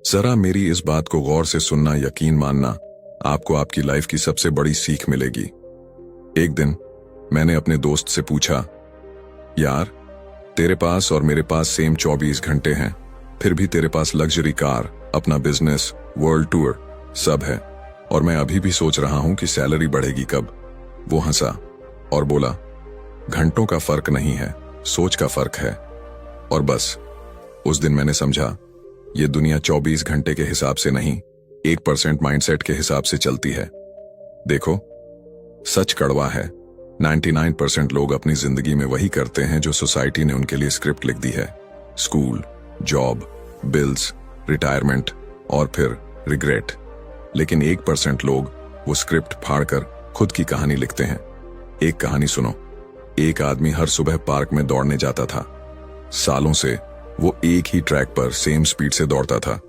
जरा मेरी इस बात को गौर से सुनना, यकीन मानना, आपको आपकी लाइफ की सबसे बड़ी सीख मिलेगी। एक दिन मैंने अपने दोस्त से पूछा, यार तेरे पास और मेरे पास सेम 24 घंटे हैं, फिर भी तेरे पास लग्जरी कार, अपना बिजनेस, वर्ल्ड टूर सब है, और मैं अभी भी सोच रहा हूं कि सैलरी बढ़ेगी कब। वो हंसा और बोला, घंटों का फर्क नहीं है, सोच का फर्क है। और बस उस दिन मैंने समझा, ये दुनिया 24 घंटे के हिसाब से नहीं, 1% माइंडसेट के हिसाब से चलती है। देखो, सच कड़वा है, 99% लोग अपनी जिंदगी में वही करते हैं जो सोसाइटी ने उनके लिए स्क्रिप्ट लिख दी है। स्कूल, जॉब, बिल्स, रिटायरमेंट और फिर रिग्रेट। लेकिन 1% लोग वो स्क्रिप्ट फाड़कर खुद की कहानी लिखते हैं। एक कहानी सुनो। एक आदमी हर सुबह पार्क में दौड़ने जाता था। सालों से वो एक ही ट्रैक पर सेम स्पीड से दौड़ता था।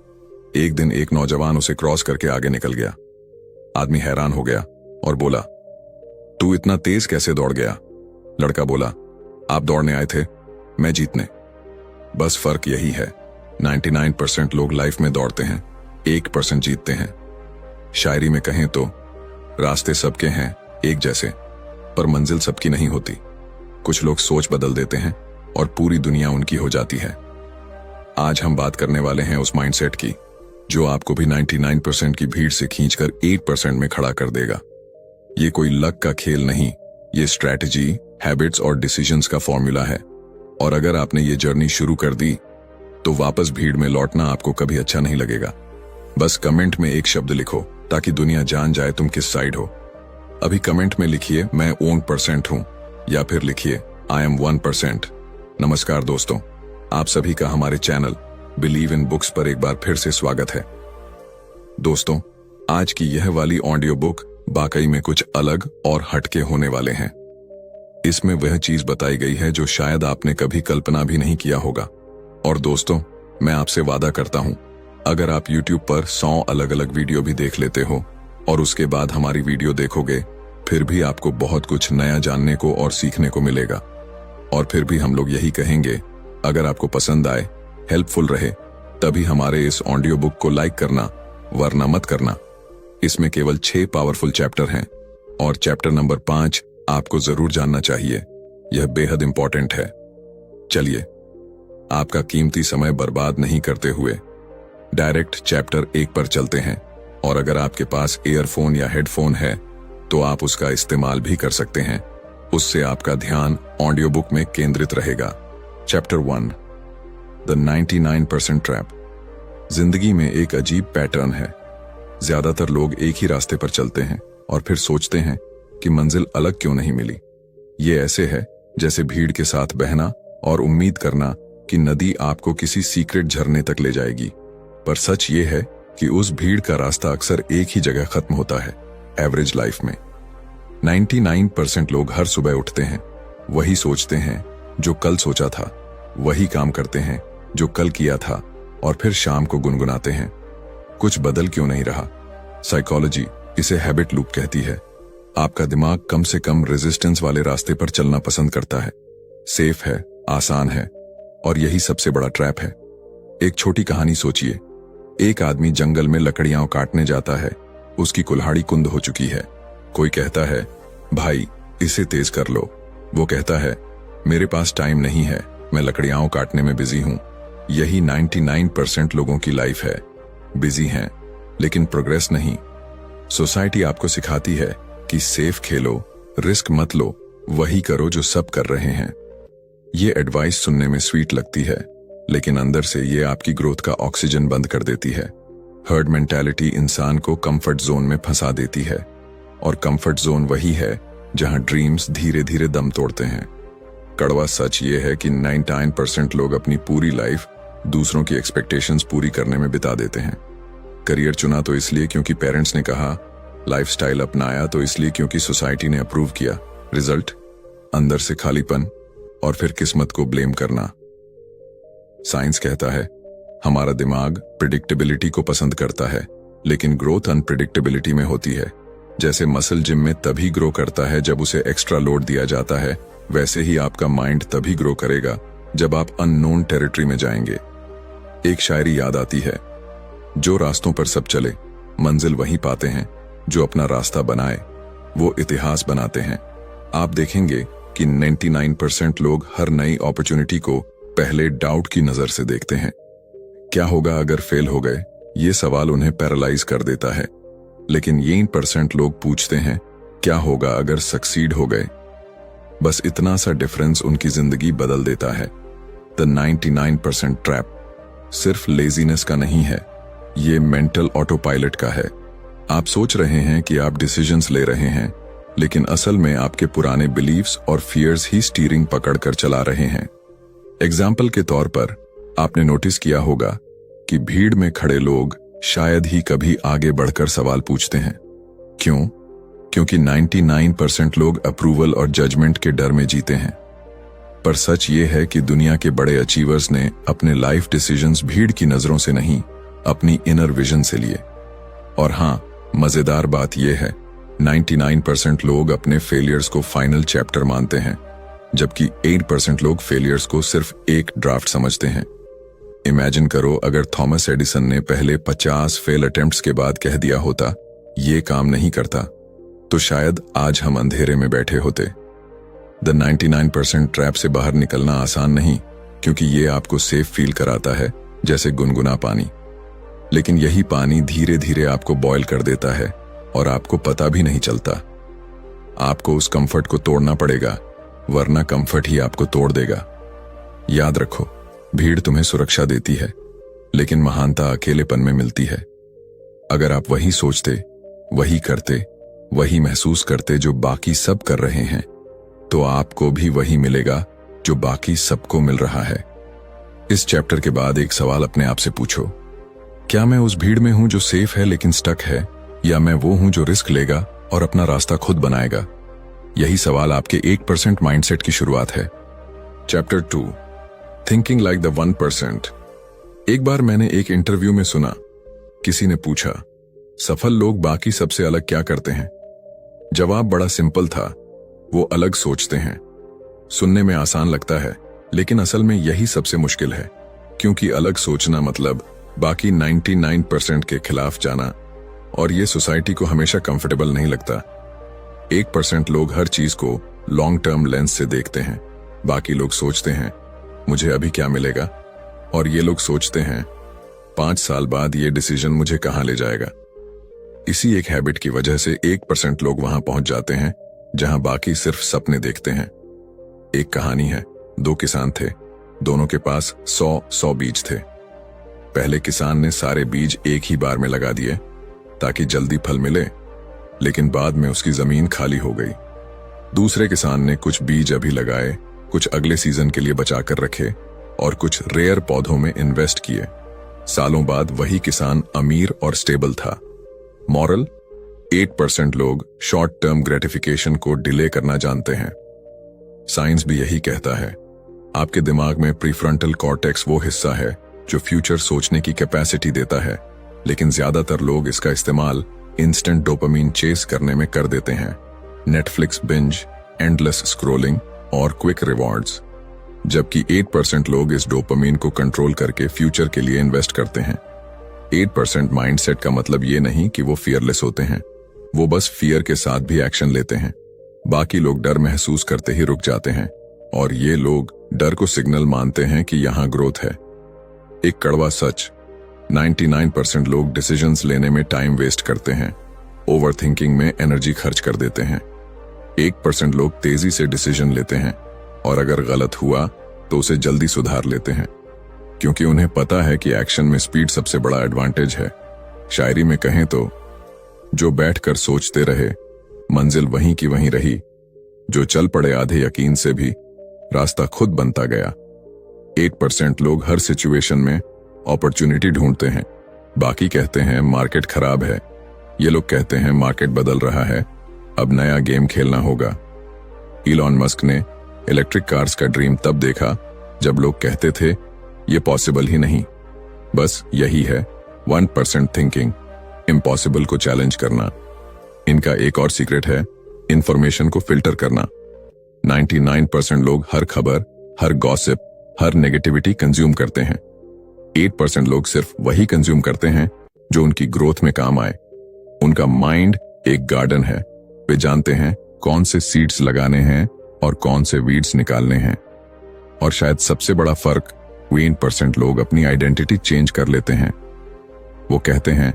एक दिन एक नौजवान उसे क्रॉस करके आगे निकल गया। आदमी हैरान हो गया और बोला, तू इतना तेज कैसे दौड़ गया? लड़का बोला, आप दौड़ने आए थे, मैं जीतने। बस फर्क यही है, 99% लोग लाइफ में दौड़ते हैं, 1% जीतते हैं। शायरी में कहें तो रास्ते सबके हैं एक जैसे, पर मंजिल सबकी नहीं होती। कुछ लोग सोच बदल देते हैं और पूरी दुनिया उनकी हो जाती है। आज हम बात करने वाले हैं उस माइंडसेट की जो आपको भी 99% की भीड़ से खींचकर 8% में खड़ा कर देगा। ये कोई लक का खेल नहीं, ये स्ट्रैटेजी, हैबिट्स और डिसीजंस का फॉर्मूला है। और अगर आपने ये जर्नी शुरू कर दी तो वापस भीड़ में लौटना आपको कभी अच्छा नहीं लगेगा। बस कमेंट में एक शब्द लिखो ताकि दुनिया जान जाए तुम किस साइड हो। अभी कमेंट में लिखिए, मैं 1% हूं, या फिर लिखिए, आई एम 1%। नमस्कार दोस्तों, आप सभी का हमारे चैनल बिलीव इन बुक्स पर एक बार फिर से स्वागत है। दोस्तों, आज की यह वाली ऑडियो बुक वाकई में कुछ अलग और हटके होने वाले हैं। इसमें वह चीज बताई गई है जो शायद आपने कभी कल्पना भी नहीं किया होगा। और दोस्तों, मैं आपसे वादा करता हूं, अगर आप YouTube पर 100 अलग अलग वीडियो भी देख लेते हो और उसके बाद हमारी वीडियो देखोगे, फिर भी आपको बहुत कुछ नया जानने को और सीखने को मिलेगा। और फिर भी हम लोग यही कहेंगे, अगर आपको पसंद आए, हेल्पफुल रहे, तभी हमारे इस ऑडियो बुक को लाइक करना, वरना मत करना। इसमें केवल 6 पावरफुल चैप्टर हैं और चैप्टर नंबर 5 आपको जरूर जानना चाहिए। यह बेहद इंपॉर्टेंट है। चलिए, आपका कीमती समय बर्बाद नहीं करते हुए डायरेक्ट चैप्टर 1 पर चलते हैं। और अगर आपके पास ईयरफोन या हेडफोन है तो आप उसका इस्तेमाल भी कर सकते हैं, उससे आपका ध्यान ऑडियो बुक में केंद्रित रहेगा। Chapter 1, the 99% trap. जिंदगी में एक अजीब पैटर्न है। ज्यादातर लोग एक ही रास्ते पर चलते हैं और फिर सोचते हैं कि मंजिल अलग क्यों नहीं मिली। ये ऐसे है जैसे भीड़ के साथ बहना और उम्मीद करना कि नदी आपको किसी सीक्रेट झरने तक ले जाएगी। पर सच ये है कि उस भीड़ का रास्ता अक्सर एक ही जगह खत्म होता है, एवरेज लाइफ में। 99% लोग हर सुबह उठते हैं, वही सोचते हैं जो कल सोचा था, वही काम करते हैं जो कल किया था, और फिर शाम को गुनगुनाते हैं, कुछ बदल क्यों नहीं रहा। साइकोलॉजी इसे हैबिट लूप कहती है। आपका दिमाग कम से कम रेजिस्टेंस वाले रास्ते पर चलना पसंद करता है। सेफ है, आसान है, और यही सबसे बड़ा ट्रैप है। एक छोटी कहानी सोचिए। एक आदमी जंगल में लकड़ियां काटने जाता है। उसकी कुल्हाड़ी कुंद हो चुकी है। कोई कहता है, भाई इसे तेज कर लो। वो कहता है, मेरे पास टाइम नहीं है, मैं लकड़ियां काटने में बिजी हूं। यही 99% लोगों की लाइफ है। बिजी हैं, लेकिन प्रोग्रेस नहीं। सोसाइटी आपको सिखाती है कि सेफ खेलो, रिस्क मत लो, वही करो जो सब कर रहे हैं। ये एडवाइस सुनने में स्वीट लगती है, लेकिन अंदर से ये आपकी ग्रोथ का ऑक्सीजन बंद कर देती है। हर्ड मेंटालिटी इंसान को कंफर्ट जोन में फंसा देती है, और कंफर्ट जोन वही है जहां ड्रीम्स धीरे धीरे दम तोड़ते हैं। कड़वा सच ये है कि 99% लोग अपनी पूरी लाइफ दूसरों की एक्सपेक्टेशंस पूरी करने में बिता देते हैं। करियर चुना तो इसलिए क्योंकि पेरेंट्स ने कहा, लाइफस्टाइल अपनाया तो इसलिए क्योंकि सोसाइटी ने अप्रूव किया। रिजल्ट, अंदर से खालीपन और फिर किस्मत को ब्लेम करना। साइंस कहता है, हमारा दिमाग प्रिडिक्टेबिलिटी को पसंद करता है, लेकिन ग्रोथ अनप्रिडिक्टेबिलिटी में होती है। जैसे मसल जिम में तभी ग्रो करता है जब उसे एक्स्ट्रा लोड दिया जाता है, वैसे ही आपका माइंड तभी ग्रो करेगा जब आप अननोन टेरिटरी में जाएंगे। एक शायरी याद आती है, जो रास्तों पर सब चले मंजिल वही पाते हैं, जो अपना रास्ता बनाए वो इतिहास बनाते हैं। आप देखेंगे कि 99% लोग हर नई अपॉर्चुनिटी को पहले डाउट की नजर से देखते हैं। क्या होगा अगर फेल हो गए, ये सवाल उन्हें पैरालाइज कर देता है। लेकिन ये 1% लोग पूछते हैं क्या होगा अगर सक्सीड हो गए। बस इतना सा डिफरेंस उनकी जिंदगी बदल देता है। द 99% ट्रैप सिर्फ लेजीनेस का नहीं है, ये मेंटल ऑटो पायलट का है। आप सोच रहे हैं कि आप डिसीजंस ले रहे हैं, लेकिन असल में आपके पुराने बिलीव्स और फियर्स ही स्टीयरिंग पकड़कर चला रहे हैं। एग्जाम्पल के तौर पर आपने नोटिस किया होगा कि भीड़ में खड़े लोग शायद ही कभी आगे बढ़कर सवाल पूछते हैं। क्यों? क्योंकि 99% लोग अप्रूवल और जजमेंट के डर में जीते हैं। पर सच ये है कि दुनिया के बड़े अचीवर्स ने अपने लाइफ डिसीजंस भीड़ की नजरों से नहीं, अपनी इनर विजन से लिए। और हां, मजेदार बात यह है 99% लोग अपने फेलियर्स को फाइनल चैप्टर मानते हैं, जबकि 8% लोग फेलियर्स को सिर्फ एक ड्राफ्ट समझते हैं। इमेजिन करो अगर थॉमस एडिसन ने पहले 50 फेल अटेम्प्ट्स के बाद कह दिया होता ये काम नहीं करता, तो शायद आज हम अंधेरे में बैठे होते। द 99% ट्रैप से बाहर निकलना आसान नहीं, क्योंकि ये आपको सेफ फील कराता है, जैसे गुनगुना पानी। लेकिन यही पानी धीरे धीरे आपको बॉयल कर देता है और आपको पता भी नहीं चलता। आपको उस कंफर्ट को तोड़ना पड़ेगा, वरना कंफर्ट ही आपको तोड़ देगा। याद रखो, भीड़ तुम्हें सुरक्षा देती है, लेकिन महानता अकेलेपन में मिलती है। अगर आप वही सोचते, वही करते, वही महसूस करते जो बाकी सब कर रहे हैं, तो आपको भी वही मिलेगा जो बाकी सबको मिल रहा है। इस चैप्टर के बाद एक सवाल अपने आप से पूछो, क्या मैं उस भीड़ में हूं जो सेफ है लेकिन स्टक है, या मैं वो हूं जो रिस्क लेगा और अपना रास्ता खुद बनाएगा? यही सवाल आपके 1% माइंडसेट की शुरुआत है। Chapter 2, thinking like the 1%। एक बार मैंने एक इंटरव्यू में सुना, किसी ने पूछा, सफल लोग बाकी सबसे अलग क्या करते हैं? जवाब बड़ा सिंपल था, वो अलग सोचते हैं। सुनने में आसान लगता है, लेकिन असल में यही सबसे मुश्किल है, क्योंकि अलग सोचना मतलब बाकी 99% के खिलाफ जाना, और ये सोसाइटी को हमेशा कंफर्टेबल नहीं लगता। 1% लोग हर चीज को लॉन्ग टर्म लेंस से देखते हैं। बाकी लोग सोचते हैं मुझे अभी क्या मिलेगा, और ये लोग सोचते हैं 5 साल बाद ये डिसीजन मुझे कहां ले जाएगा। इसी एक हैबिट की वजह से 1% लोग वहां पहुंच जाते हैं जहां बाकी सिर्फ सपने देखते हैं। एक कहानी है, 2 किसान थे, दोनों के पास 100 बीज थे। पहले किसान ने सारे बीज एक ही बार में लगा दिए ताकि जल्दी फल मिले, लेकिन बाद में उसकी जमीन खाली हो गई। दूसरे किसान ने कुछ बीज अभी लगाए, कुछ अगले सीजन के लिए बचा कर रखे और कुछ रेयर पौधों में इन्वेस्ट किए। सालों बाद वही किसान अमीर और स्टेबल था। मॉरल, 8% लोग शॉर्ट टर्म ग्रेटिफिकेशन को डिले करना जानते हैं। साइंस भी यही कहता है। आपके दिमाग में प्रीफ्रंटल कॉर्टेक्स वो हिस्सा है जो फ्यूचर सोचने की कैपेसिटी देता है, लेकिन ज्यादातर लोग इसका इस्तेमाल इंस्टेंट डोपामीन चेस करने में कर देते हैं। नेटफ्लिक्स बिंज, एंडलेस स्क्रोलिंग और क्विक रिवॉर्ड्स। जबकि 8% लोग इस डोपामीन को कंट्रोल करके फ्यूचर के लिए इन्वेस्ट करते हैं। 8% माइंडसेट का मतलब ये नहीं कि वो फियरलेस होते हैं, वो बस फियर के साथ भी एक्शन लेते हैं। बाकी लोग डर महसूस करते ही रुक जाते हैं, और ये लोग डर को सिग्नल मानते हैं कि यहां ग्रोथ है। एक कड़वा सच, 99% लोग डिसीजंस लेने में टाइम वेस्ट करते हैं, ओवरथिंकिंग में एनर्जी खर्च कर देते हैं। 1% लोग तेजी से डिसीजन लेते हैं, और अगर गलत हुआ तो उसे जल्दी सुधार लेते हैं, क्योंकि उन्हें पता है कि एक्शन में स्पीड सबसे बड़ा एडवांटेज है। शायरी में कहें तो, जो बैठकर सोचते रहे मंजिल वहीं की वहीं रही, जो चल पड़े आधे यकीन से भी रास्ता खुद बनता गया। 8% लोग हर सिचुएशन में अपॉर्चुनिटी ढूंढते हैं, बाकी कहते हैं मार्केट खराब है। ये लोग कहते हैं मार्केट बदल रहा है, अब नया गेम खेलना होगा। इलॉन मस्क ने इलेक्ट्रिक कार्स का ड्रीम तब देखा जब लोग कहते थे ये पॉसिबल ही नहीं। बस यही है 1% थिंकिंग, इम्पॉसिबल को चैलेंज करना। इनका एक और सीक्रेट है, इंफॉर्मेशन को फिल्टर करना। 99% लोग हर खबर, हर गॉसिप, हर नेगेटिविटी कंज्यूम करते हैं। 8% लोग सिर्फ वही कंज्यूम करते हैं जो उनकी ग्रोथ में काम आए। उनका माइंड एक गार्डन है। वे जानते हैं कौन से सीड्स लगाने हैं और कौन से वीड्स निकालने हैं। और शायद सबसे बड़ा फर्क, 20% लोग अपनी आइडेंटिटी चेंज कर लेते हैं। वो कहते हैं,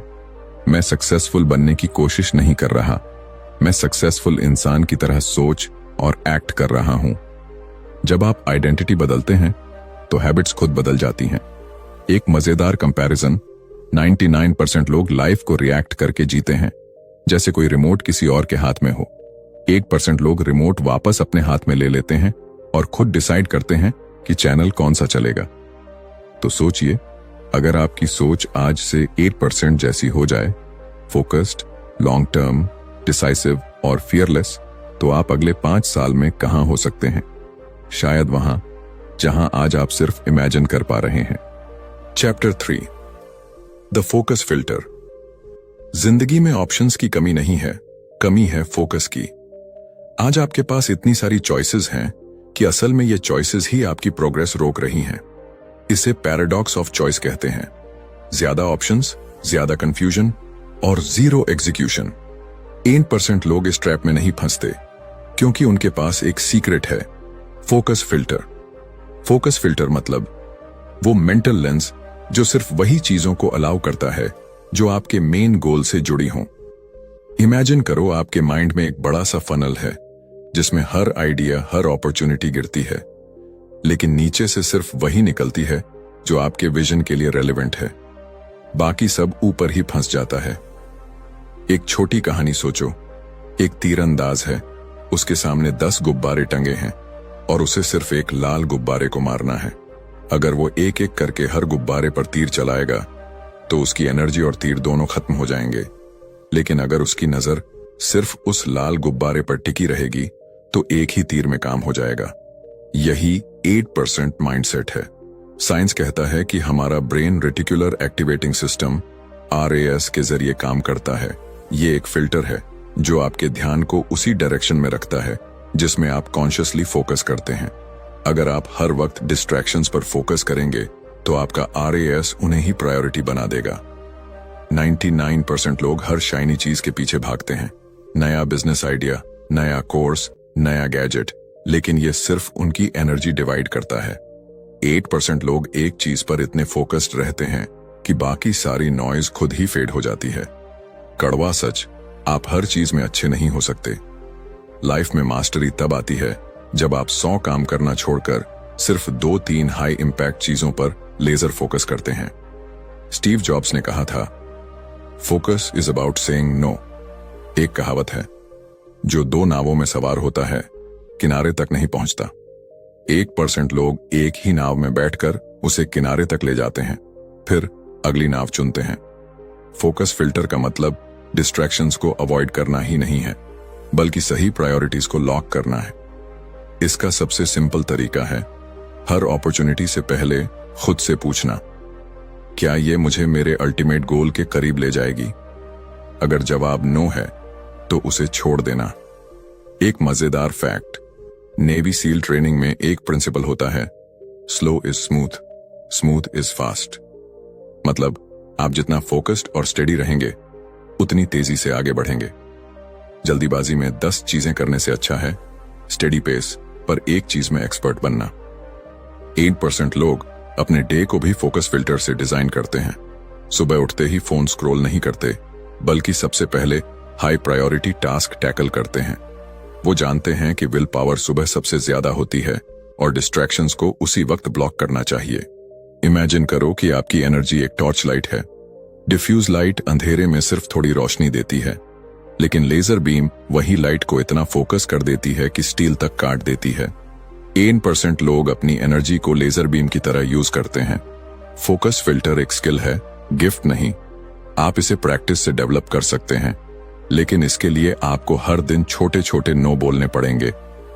मैं सक्सेसफुल बनने की कोशिश नहीं कर रहा, मैं सक्सेसफुल इंसान की तरह सोच और एक्ट कर रहा हूं। जब आप आइडेंटिटी बदलते हैं तो हैबिट्स खुद बदल जाती हैं। एक मजेदार कंपैरिजन, 99% लोग लाइफ को रिएक्ट करके जीते हैं, जैसे कोई रिमोट किसी और के हाथ में हो। 1% लोग रिमोट वापस अपने हाथ में ले लेते हैं और खुद डिसाइड करते हैं कि चैनल कौन सा चलेगा। तो सोचिए, अगर आपकी सोच आज से 8% जैसी हो जाए, फोकस्ड, लॉन्ग टर्म, डिसाइसिव और फियरलेस, तो आप अगले 5 साल में कहां हो सकते हैं? शायद वहां जहां आज आप सिर्फ इमेजिन कर पा रहे हैं। Chapter 3, the focus filter. जिंदगी में ऑप्शंस की कमी नहीं है, कमी है फोकस की। आज आपके पास इतनी सारी चॉइसेस हैं कि असल में ये चॉइसेस ही आपकी प्रोग्रेस रोक रही हैं। इसे पैराडॉक्स ऑफ चॉइस कहते हैं। ज्यादा ऑप्शंस, ज्यादा कंफ्यूजन और जीरो एग्जीक्यूशन। 1% लोग इस ट्रैप में नहीं फंसते क्योंकि उनके पास एक सीक्रेट है, फोकस फिल्टर। फोकस फिल्टर मतलब वो मेंटल लेंस जो सिर्फ वही चीजों को अलाउ करता है जो आपके मेन गोल से जुड़ी हों। इमेजिन करो, आपके माइंड में एक बड़ा सा फनल है जिसमें हर आइडिया, हर अपॉर्चुनिटी गिरती है, लेकिन नीचे से सिर्फ वही निकलती है जो आपके विजन के लिए रेलेवेंट है। बाकी सब ऊपर ही फंस जाता है। एक छोटी कहानी सोचो। एक तीरंदाज है, उसके सामने 10 गुब्बारे टंगे हैं और उसे सिर्फ एक लाल गुब्बारे को मारना है। अगर वो एक एक करके हर गुब्बारे पर तीर चलाएगा तो उसकी एनर्जी और तीर दोनों खत्म हो जाएंगे। लेकिन अगर उसकी नजर सिर्फ उस लाल गुब्बारे पर टिकी रहेगी तो एक ही तीर में काम हो जाएगा। यही 8% माइंडसेट है। साइंस कहता है कि हमारा brain reticular activating system RAS के जरिए काम करता है। ये एक फिल्टर है जो आपके ध्यान को उसी डायरेक्शन में रखता है जिसमें आप कॉन्शियसली फोकस करते हैं। अगर आप हर वक्त डिस्ट्रैक्शंस पर फोकस करेंगे तो आपका RAS उन्हें ही प्रायोरिटी बना देगा। 99% लोग हर शाइनी चीज के पीछे भागते हैं, नया बिजनेस आइडिया, नया कोर्स, नया गैजेट, लेकिन ये सिर्फ उनकी एनर्जी डिवाइड करता है। 8% लोग एक चीज पर इतने फोकस्ड रहते हैं कि बाकी सारी नॉइज खुद ही फेड हो जाती है। कड़वा सच, आप हर चीज में अच्छे नहीं हो सकते। लाइफ में मास्टरी तब आती है जब आप 100 काम करना छोड़कर सिर्फ 2-3 हाई इंपैक्ट चीजों पर लेजर फोकस करते हैं। स्टीव जॉब्स ने कहा था, focus is about saying no. एक कहावत है, जो 2 नावों में सवार होता है किनारे तक नहीं पहुंचता। 1% लोग एक ही नाव में बैठकर उसे किनारे तक ले जाते हैं, फिर अगली नाव चुनते हैं। फोकस फिल्टर का मतलब डिस्ट्रैक्शंस को अवॉइड करना ही नहीं है, बल्कि सही प्रायोरिटीज को लॉक करना है। इसका सबसे सिंपल तरीका है, हर अपॉर्चुनिटी से पहले खुद से पूछना, क्या ये मुझे मेरे अल्टीमेट गोल के करीब ले जाएगी? अगर जवाब नो है तो उसे छोड़ देना। एक मजेदार फैक्ट, नेवी सील ट्रेनिंग में एक प्रिंसिपल होता है, slow is smooth, smooth is fast. मतलब आप जितना फोकस्ड और स्टेडी रहेंगे उतनी तेजी से आगे बढ़ेंगे। जल्दीबाजी में 10 चीजें करने से अच्छा है स्टेडी पेस पर एक चीज में एक्सपर्ट बनना। 8% लोग अपने डे को भी फोकस फिल्टर से डिजाइन करते हैं। सुबह उठते ही फोन स्क्रॉल नहीं करते, बल्कि सबसे पहले हाई प्रायोरिटी टास्क टैकल करते हैं। वो जानते हैं कि विल पावर सुबह सबसे ज्यादा होती है और डिस्ट्रैक्शंस को उसी वक्त ब्लॉक करना चाहिए। इमेजिन करो कि आपकी एनर्जी एक टॉर्च लाइट है। डिफ्यूज लाइट अंधेरे में सिर्फ थोड़ी रोशनी देती है, लेकिन लेजर बीम वही लाइट को इतना फोकस कर देती है कि स्टील तक काट देती है। 8% लोग अपनी एनर्जी को लेजर बीम की तरह यूज करते हैं। फोकस फिल्टर एक स्किल है, गिफ्ट नहीं। आप इसे प्रैक्टिस से डेवलप कर सकते हैं, लेकिन इसके लिए आपको हर दिन छोटे छोटे नो बोलने पड़ेंगे।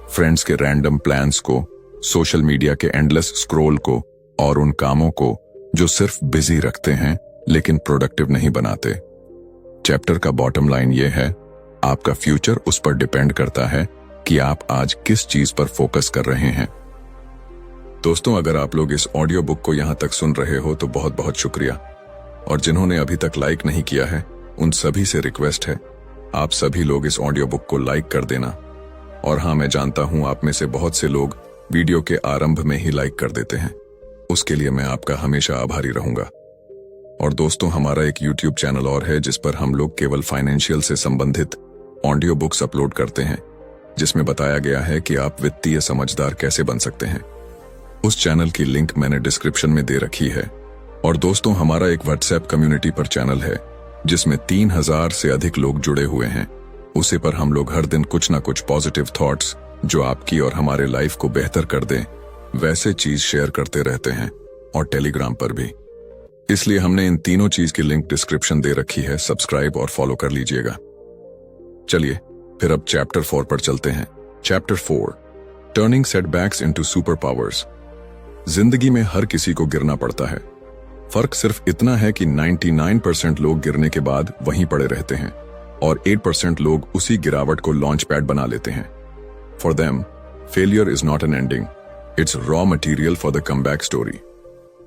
फ्रेंड्स के रैंडम प्लान्स को, सोशल मीडिया के एंडलेस स्क्रॉल को और उन कामों को जो सिर्फ बिजी रखते हैं लेकिन प्रोडक्टिव नहीं बनाते। चैप्टर का बॉटम लाइन ये है, आपका फ्यूचर उस पर डिपेंड करता है कि आप आज किस चीज पर फोकस कर रहे हैं। दोस्तों, अगर आप लोग इस ऑडियो बुक को यहां तक सुन रहे हो तो बहुत बहुत शुक्रिया। और जिन्होंने अभी तक लाइक नहीं किया है उन सभी से रिक्वेस्ट है, आप सभी लोग इस ऑडियो बुक को लाइक कर देना। और हाँ, मैं जानता हूं आप में से बहुत से लोग वीडियो के आरंभ में ही लाइक कर देते हैं, उसके लिए मैं आपका हमेशा आभारी रहूंगा। और दोस्तों, हमारा एक यूट्यूब चैनल और है जिस पर हम लोग केवल फाइनेंशियल से संबंधित ऑडियो बुक्स अपलोड करते हैं, जिसमें बताया गया है कि आप वित्तीय समझदार कैसे बन सकते हैं। उस चैनल की लिंक मैंने डिस्क्रिप्शन में दे रखी है। और दोस्तों, हमारा एक व्हाट्सएप कम्युनिटी पर चैनल है जिसमें 3000 से अधिक लोग जुड़े हुए हैं। उसे पर हम लोग हर दिन कुछ ना कुछ पॉजिटिव थॉट्स जो आपकी और हमारे लाइफ को बेहतर कर दें वैसे चीज शेयर करते रहते हैं, और टेलीग्राम पर भी। इसलिए हमने इन तीनों चीज की लिंक डिस्क्रिप्शन दे रखी है, सब्सक्राइब और फॉलो कर लीजिएगा। चलिए फिर अब चैप्टर 4 पर चलते हैं। Chapter 4, turning setbacks into super powers. जिंदगी में हर किसी को गिरना पड़ता है। फर्क सिर्फ इतना है कि 99% लोग गिरने के बाद वहीं पड़े रहते हैं और 8% लोग उसी गिरावट को लॉन्च पैड बना लेते हैं। For them, failure is not an ending, it's raw material for the comeback story.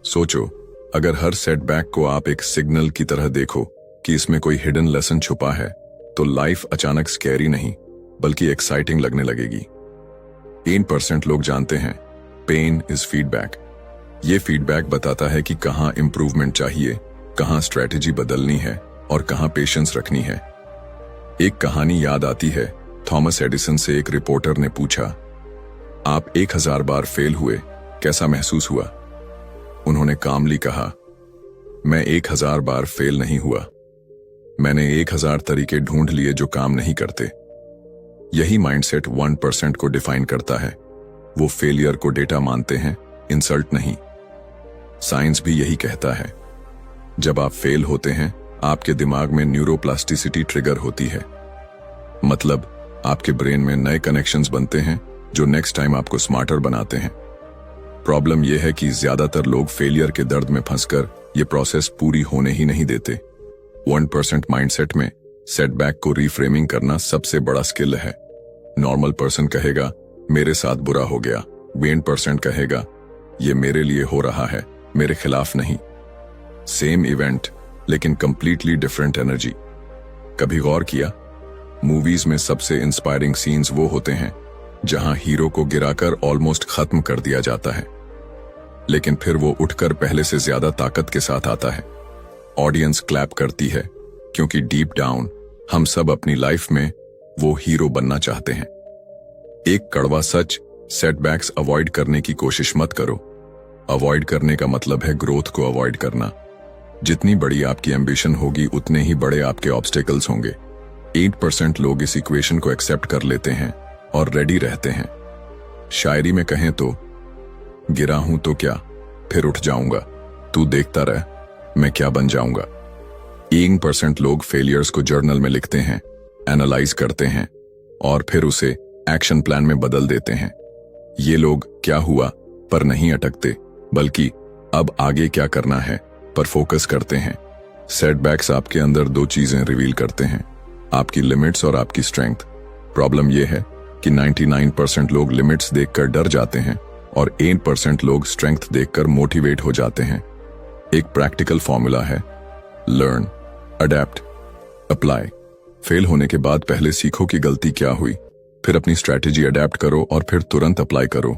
सोचो, अगर हर सेटबैक को आप एक सिग्नल की तरह देखो कि इसमें कोई हिडन लेसन छुपा है, तो लाइफ अचानक स्कैरी नहीं बल्कि एक्साइटिंग लगने लगेगी। 8% लोग जानते हैं पेन इज फीडबैक। ये फीडबैक बताता है कि कहां इंप्रूवमेंट चाहिए, कहां स्ट्रेटेजी बदलनी है और कहां पेशेंस रखनी है। एक कहानी याद आती है। थॉमस एडिसन से एक रिपोर्टर ने पूछा, आप 1000 बार फेल हुए, कैसा महसूस हुआ? उन्होंने कामली कहा, मैं 1000 बार फेल नहीं हुआ, मैंने 1000 तरीके ढूंढ लिए जो काम नहीं करते। यही माइंडसेट 1% को डिफाइन करता है। वो फेलियर को डेटा मानते हैं, इंसल्ट नहीं। साइंस भी यही कहता है। जब आप फेल होते हैं, आपके दिमाग में न्यूरोप्लास्टिसिटी ट्रिगर होती है, मतलब आपके ब्रेन में नए कनेक्शंस बनते हैं जो नेक्स्ट टाइम आपको स्मार्टर बनाते हैं। प्रॉब्लम यह है कि ज्यादातर लोग फेलियर के दर्द में फंसकर यह प्रोसेस पूरी होने ही नहीं देते। 1% माइंडसेट में सेटबैक को रीफ्रेमिंग करना सबसे बड़ा स्किल है। नॉर्मल पर्सन कहेगा, मेरे साथ बुरा हो गया। 20% कहेगा, ये मेरे लिए हो रहा है, मेरे खिलाफ नहीं। सेम इवेंट लेकिन कंप्लीटली डिफरेंट एनर्जी। कभी गौर किया, मूवीज में सबसे इंस्पायरिंग सीन्स वो होते हैं जहां हीरो को गिराकर ऑलमोस्ट खत्म कर दिया जाता है, लेकिन फिर वो उठकर पहले से ज्यादा ताकत के साथ आता है। ऑडियंस क्लैप करती है क्योंकि डीप डाउन हम सब अपनी लाइफ में वो हीरो बनना चाहते हैं। एक कड़वा सच, सेटबैक्स अवॉइड करने की कोशिश मत करो। अवॉइड करने का मतलब है ग्रोथ को अवॉइड करना। जितनी बड़ी आपकी एम्बिशन होगी उतने ही बड़े आपके ऑब्स्टेकल्स होंगे। 8% लोग इस इक्वेशन को एक्सेप्ट कर लेते हैं और रेडी रहते हैं। शायरी में कहें तो, गिरा हूं तो क्या, फिर उठ जाऊंगा, तू देखता रह, मैं क्या बन जाऊंगा। 1% लोग फेलियर्स को जर्नल में लिखते हैं, एनालाइज करते हैं और फिर उसे एक्शन प्लान में बदल देते हैं। ये लोग क्या हुआ पर नहीं अटकते, बल्कि अब आगे क्या करना है पर फोकस करते हैं। सेटबैक्स आपके अंदर दो चीजें रिवील करते हैं, आपकी लिमिट्स और आपकी स्ट्रेंथ। प्रॉब्लम यह है कि 99% लोग लिमिट्स देखकर डर जाते हैं और 8% लोग स्ट्रेंथ देखकर मोटिवेट हो जाते हैं। एक प्रैक्टिकल फॉर्मूला है, लर्न, अडेप्ट, अप्लाई। फेल होने के बाद पहले सीखो कि गलती क्या हुई, फिर अपनी स्ट्रैटेजी अडेप्ट करो और फिर तुरंत अप्लाई करो।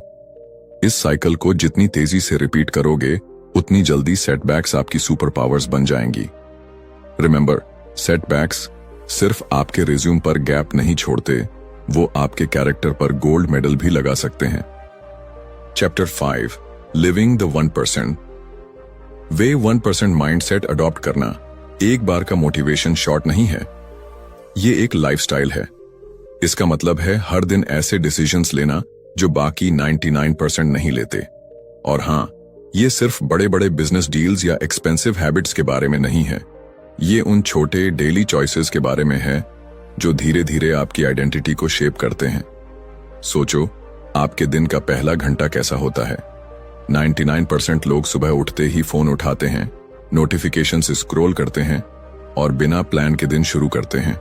इस साइकिल को जितनी तेजी से रिपीट करोगे उतनी जल्दी सेटबैक्स आपकी सुपर पावर्स बन जाएंगी। रिमेंबर, सेटबैक्स सिर्फ आपके रिज्यूम पर गैप नहीं छोड़ते, वो आपके कैरेक्टर पर गोल्ड मेडल भी लगा सकते हैं। Chapter 5, living the 1%। Way 1% mindset adopt करना एक बार का मोटिवेशन शॉट नहीं है, ये एक लाइफस्टाइल है। इसका मतलब है हर दिन ऐसे डिसीजंस लेना जो बाकी 99% नहीं लेते। और हाँ, ये सिर्फ बड़े बड़े बिजनेस डील्स या एक्सपेंसिव हैबिट्स के बारे में नहीं है, ये उन छोटे डेली चॉइसेस के बारे में है जो धीरे धीरे आपकी आइडेंटिटी को शेप करते हैं। सोचो, आपके दिन का पहला घंटा कैसा होता है। 99% लोग सुबह उठते ही फोन उठाते हैं, नोटिफिकेशन से स्क्रॉल करते हैं और बिना प्लान के दिन शुरू करते हैं।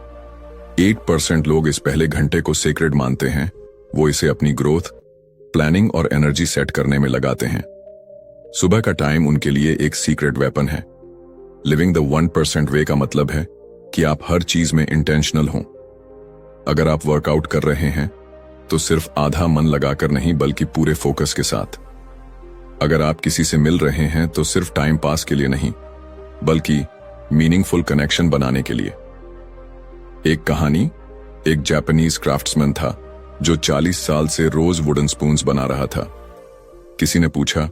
8% लोग इस पहले घंटे को सेक्रेड मानते हैं, वो इसे अपनी ग्रोथ, प्लानिंग और एनर्जी सेट करने में लगाते हैं। सुबह का टाइम उनके लिए एक सीक्रेट वेपन है। लिविंग द 1% वे का मतलब है कि आप हर चीज में इंटेंशनल हों। अगर आप वर्कआउट कर रहे हैं तो सिर्फ आधा मन लगाकर नहीं बल्कि पूरे फोकस के साथ। अगर आप किसी से मिल रहे हैं तो सिर्फ टाइम पास के लिए नहीं बल्कि मीनिंगफुल कनेक्शन बनाने के लिए। एक कहानी, एक जापानीज क्राफ्ट्समैन था जो 40 साल से रोज वुडन स्पून्स बना रहा था। किसी ने पूछा,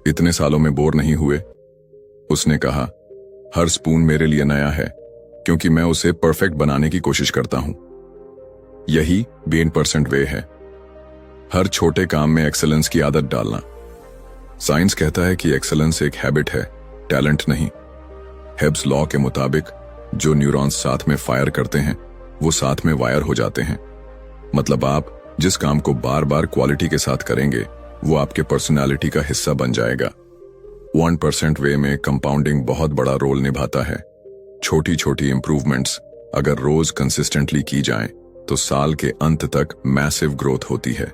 इतने सालों में बोर नहीं हुए? उसने कहा, हर स्पून मेरे लिए नया है क्योंकि मैं उसे परफेक्ट बनाने की कोशिश करता हूं। यही 1% वे है, हर छोटे काम में एक्सेलेंस की आदत डालना। साइंस कहता है कि एक्सेलेंस एक हैबिट है, टैलेंट नहीं। हेब्स लॉ के मुताबिक जो न्यूरॉन्स साथ में फायर करते हैं वो साथ में वायर हो जाते हैं। मतलब आप जिस काम को बार बार क्वालिटी के साथ करेंगे वो आपके पर्सनालिटी का हिस्सा बन जाएगा। 1% वे में कंपाउंडिंग बहुत बड़ा रोल निभाता है। छोटी छोटी इंप्रूवमेंट्स अगर रोज कंसिस्टेंटली की जाएं तो साल के अंत तक मैसिव ग्रोथ होती है।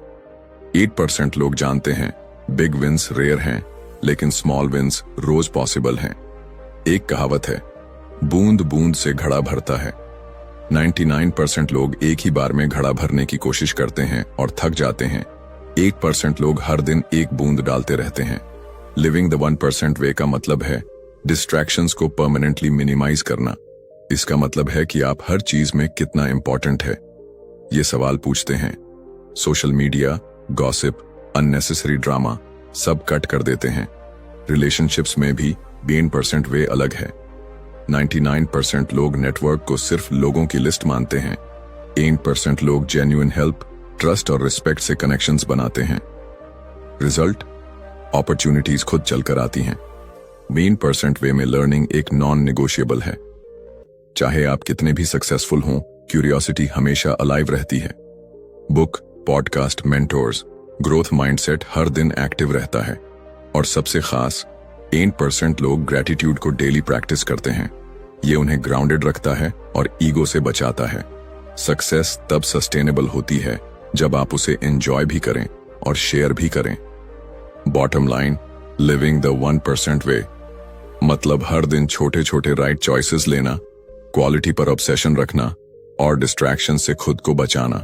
8% लोग जानते हैं बिग विंस रेयर हैं, लेकिन स्मॉल विंस रोज पॉसिबल हैं। एक कहावत है, बूंद बूंद से घड़ा भरता है। 99% लोग एक ही बार में घड़ा भरने की कोशिश करते हैं और थक जाते हैं। 1% लोग हर दिन एक बूंद डालते रहते हैं। लिविंग द 1% वे का मतलब है डिस्ट्रैक्शंस को परमानेंटली मिनिमाइज करना। इसका मतलब है कि आप हर चीज में कितना इंपॉर्टेंट है ये सवाल पूछते हैं। Social media, gossip, unnecessary drama सब कट कर देते हैं। रिलेशनशिप्स में भी 1% वे अलग है। 99% लोग नेटवर्क को सिर्फ लोगों की लिस्ट मानते हैं। 1% लोग जेन्युइन हेल्प, ट्रस्ट और रिस्पेक्ट से कनेक्शंस बनाते हैं। रिजल्ट, अपॉर्चुनिटीज खुद चलकर आती हैं। 1% वे में लर्निंग एक नॉन नेगोशिएबल है। चाहे आप कितने भी सक्सेसफुल हों, क्यूरियोसिटी हमेशा अलाइव रहती है। Book, podcast, mentors, growth mindset हर दिन एक्टिव रहता है। और सबसे खास 8% लोग ग्रेटिट्यूड को डेली प्रैक्टिस करते हैं। ये उन्हें ग्राउंडेड रखता है और ईगो से बचाता है। सक्सेस तब सस्टेनेबल होती है जब आप उसे एंजॉय भी करें और शेयर भी करें। बॉटम लाइन, लिविंग द 1% वे मतलब हर दिन छोटे छोटे राइट चॉइसेस लेना, क्वालिटी पर ऑब्सेशन रखना और डिस्ट्रैक्शन से खुद को बचाना।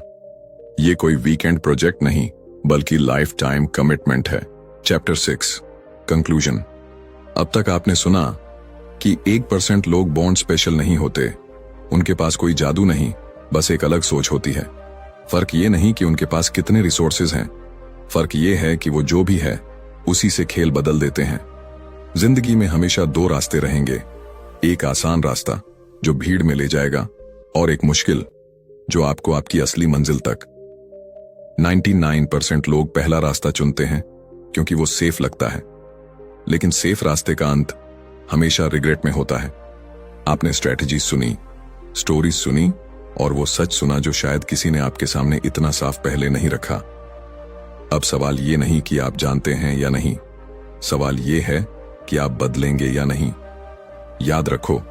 ये कोई वीकेंड प्रोजेक्ट नहीं बल्कि लाइफ टाइम कमिटमेंट है। Chapter 6 conclusion. अब तक आपने सुना कि 1% लोग बॉर्न स्पेशल नहीं होते। उनके पास कोई जादू नहीं, बस एक अलग सोच होती है। फर्क ये नहीं कि उनके पास कितने रिसोर्सेज हैं, फर्क ये है कि वो जो भी है उसी से खेल बदल देते हैं। जिंदगी में हमेशा 2 रास्ते रहेंगे, एक आसान रास्ता जो भीड़ में ले जाएगा और एक मुश्किल जो आपको आपकी असली मंजिल तक। 99% लोग पहला रास्ता चुनते हैं क्योंकि वो सेफ लगता है, लेकिन सेफ रास्ते का अंत हमेशा रिग्रेट में होता है। आपने स्ट्रेटजी सुनी, स्टोरीज सुनी और वो सच सुना जो शायद किसी ने आपके सामने इतना साफ पहले नहीं रखा। अब सवाल ये नहीं कि आप जानते हैं या नहीं, सवाल ये है कि आप बदलेंगे या नहीं। याद रखो,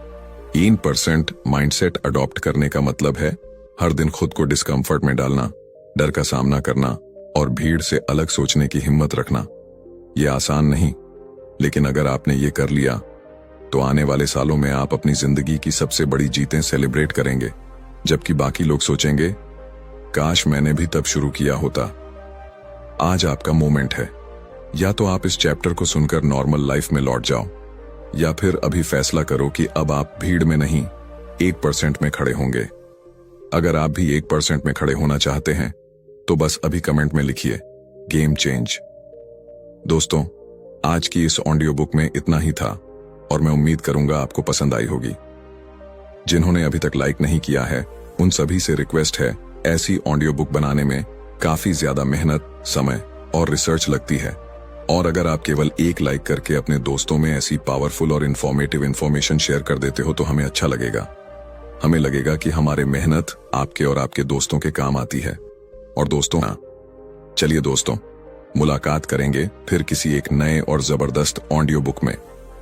1% माइंडसेट अडॉप्ट करने का मतलब है हर दिन खुद को डिस्कंफर्ट में डालना, डर का सामना करना और भीड़ से अलग सोचने की हिम्मत रखना। यह आसान नहीं, लेकिन अगर आपने ये कर लिया तो आने वाले सालों में आप अपनी जिंदगी की सबसे बड़ी जीतें सेलिब्रेट करेंगे, जबकि बाकी लोग सोचेंगे काश मैंने भी तब शुरू किया होता। आज आपका मोमेंट है। या तो आप इस चैप्टर को सुनकर नॉर्मल लाइफ में लौट जाओ, या फिर अभी फैसला करो कि अब आप भीड़ में नहीं 1% में खड़े होंगे। अगर आप भी 1% में खड़े होना चाहते हैं तो बस अभी कमेंट में लिखिए गेम चेंज। दोस्तों, आज की इस ऑडियो बुक में इतना ही था और मैं उम्मीद करूंगा आपको पसंद आई होगी। जिन्होंने अभी तक लाइक नहीं किया है उन सभी से रिक्वेस्ट है, ऐसी ऑडियो बुक बनाने में काफी ज्यादा मेहनत, समय और रिसर्च लगती है, और अगर आप केवल एक लाइक करके अपने दोस्तों में ऐसी पावरफुल और इंफॉर्मेटिव इंफॉर्मेशन शेयर कर देते हो तो हमें अच्छा लगेगा। हमें लगेगा कि हमारी मेहनत आपके और आपके दोस्तों के काम आती है। और दोस्तों, चलिए दोस्तों, मुलाकात करेंगे फिर किसी एक नए और जबरदस्त ऑडियो बुक में।